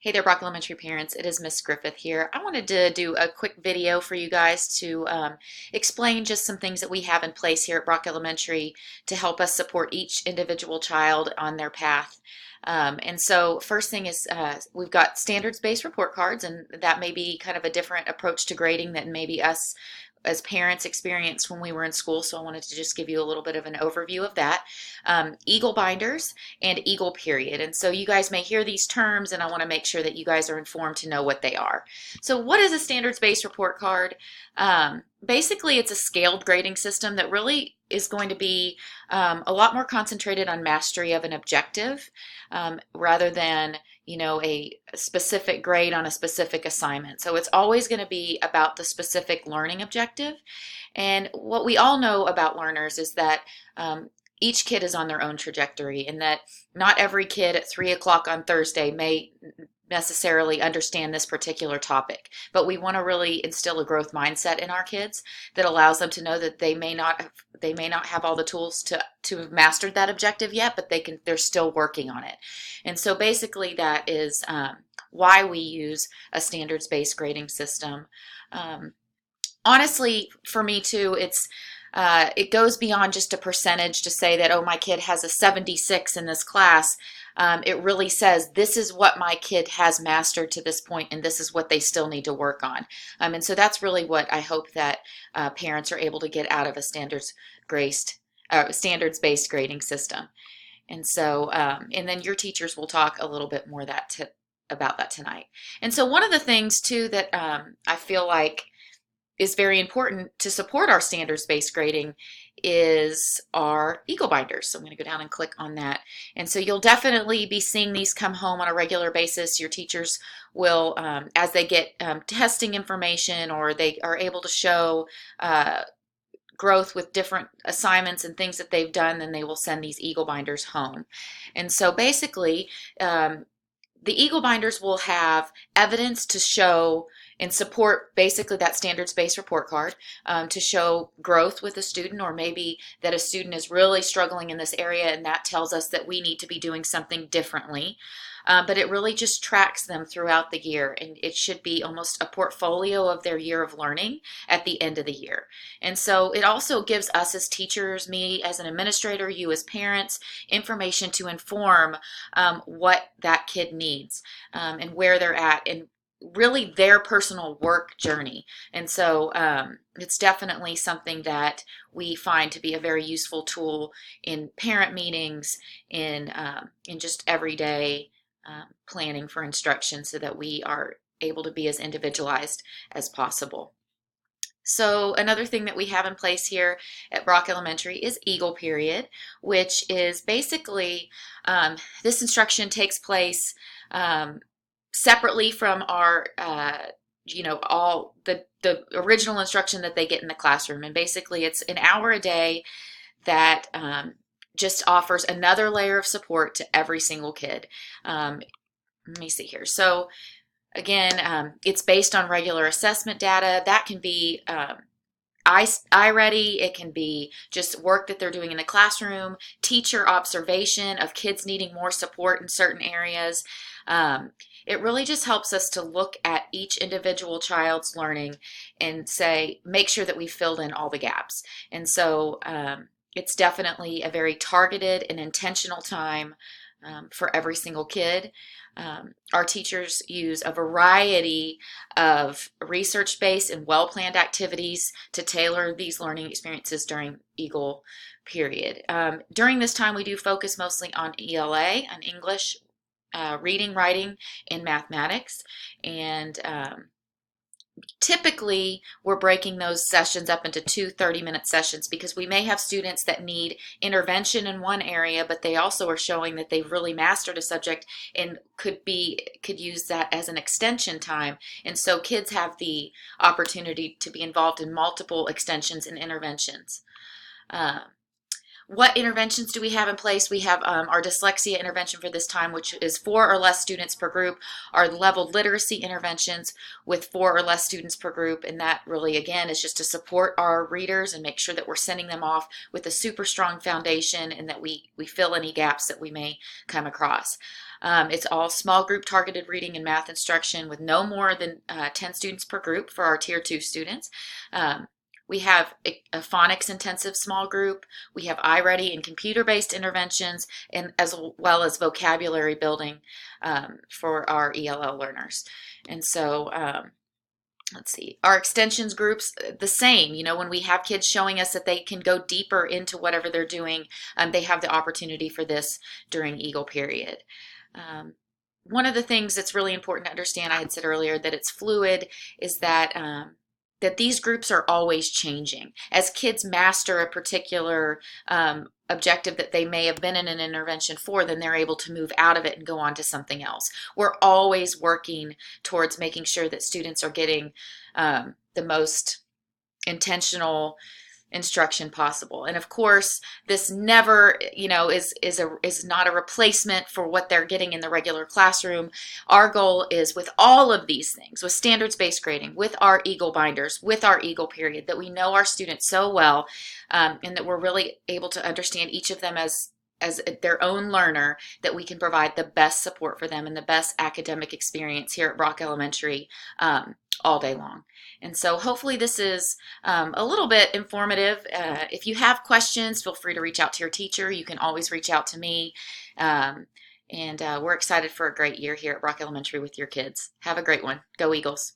Hey there, Brock Elementary parents. It is Miss Griffith here. I wanted to do a quick video for you guys to explain just some things that we have in place here at Brock Elementary to help us support each individual child on their path. And so first thing is we've got standards-based report cards, and that may be kind of a different approach to grading than maybe us as parents experienced when we were in school, so I wanted to just give you a little bit of an overview of that. Eagle binders and Eagle period. And so you guys may hear these terms, and I want to make sure that you guys are informed to know what they are. So what is a standards-based report card? Basically, it's a scaled grading system that really is going to be a lot more concentrated on mastery of an objective rather than a specific grade on a specific assignment. So it's always going to be about the specific learning objective. And what we all know about learners is that each kid is on their own trajectory, and that not every kid at 3 o'clock on Thursday may necessarily understand this particular topic, but we want to really instill a growth mindset in our kids that allows them to know that they may not have all the tools to have mastered that objective yet, but they're still working on it. And so basically that is why we use a standards-based grading system. Honestly, for me too, it goes beyond just a percentage to say that, oh, my kid has a 76 in this class. It really says this is what my kid has mastered to this point, and this is what they still need to work on. And so that's really what I hope that parents are able to get out of a standards-based grading system. And so, and then your teachers will talk a little bit more about that tonight. And so one of the things too that I feel like is very important to support our standards-based grading is our Eagle binders. So I'm going to go down and click on that. And so you'll definitely be seeing these come home on a regular basis. Your teachers will, as they get testing information or they are able to show growth with different assignments and things that they've done, then they will send these Eagle binders home. And so basically, the Eagle binders will have evidence to show and support basically that standards-based report card to show growth with a student, or maybe that a student is really struggling in this area and that tells us that we need to be doing something differently. But it really just tracks them throughout the year, and it should be almost a portfolio of their year of learning at the end of the year. And so it also gives us as teachers, me as an administrator, you as parents, information to inform what that kid needs and where they're at, and really their personal work journey. And so it's definitely something that we find to be a very useful tool in parent meetings, in just everyday planning for instruction, so that we are able to be as individualized as possible. So another thing that we have in place here at Brock Elementary is Eagle period, which is basically this instruction takes place separately from our all the original instruction that they get in the classroom. And basically it's an hour a day that just offers another layer of support to every single kid. Let me see here. So again, it's based on regular assessment data. That can be iReady, it can be just work that they're doing in the classroom, teacher observation of kids needing more support in certain areas. It really just helps us to look at each individual child's learning and make sure that we filled in all the gaps. And so it's definitely a very targeted and intentional time for every single kid. Our teachers use a variety of research-based and well-planned activities to tailor these learning experiences during Eagle period. During this time, we do focus mostly on ELA, on English, reading, writing, and mathematics. And typically, we're breaking those sessions up into 2 30-minute sessions, because we may have students that need intervention in one area, but they also are showing that they've really mastered a subject and could use that as an extension time. And so kids have the opportunity to be involved in multiple extensions and interventions. What interventions do we have in place? We have our dyslexia intervention for this time, which is 4 or less students per group, our leveled literacy interventions with 4 or less students per group, and that really, again, is just to support our readers and make sure that we're sending them off with a super strong foundation and that we fill any gaps that we may come across. It's all small group targeted reading and math instruction with no more than 10 students per group for our Tier 2 students. Um, we have a phonics intensive small group. We have iReady and computer-based interventions, and as well as vocabulary building for our ELL learners. And so let's see, our extensions groups, the same. When we have kids showing us that they can go deeper into whatever they're doing, they have the opportunity for this during Eagle period. One of the things that's really important to understand, I had said earlier that it's fluid, is that that these groups are always changing. As kids master a particular objective that they may have been in an intervention for, then they're able to move out of it and go on to something else. We're always working towards making sure that students are getting the most intentional instruction possible. And of course, this never, is not a replacement for what they're getting in the regular classroom. Our goal is, with all of these things, with standards-based grading, with our Eagle binders, with our Eagle period, that we know our students so well, and that we're really able to understand each of them as their own learner, that we can provide the best support for them and the best academic experience here at Brock Elementary all day long. And so hopefully this is a little bit informative. If you have questions, feel free to reach out to your teacher. You can always reach out to me. And we're excited for a great year here at Brock Elementary with your kids. Have a great one. Go Eagles.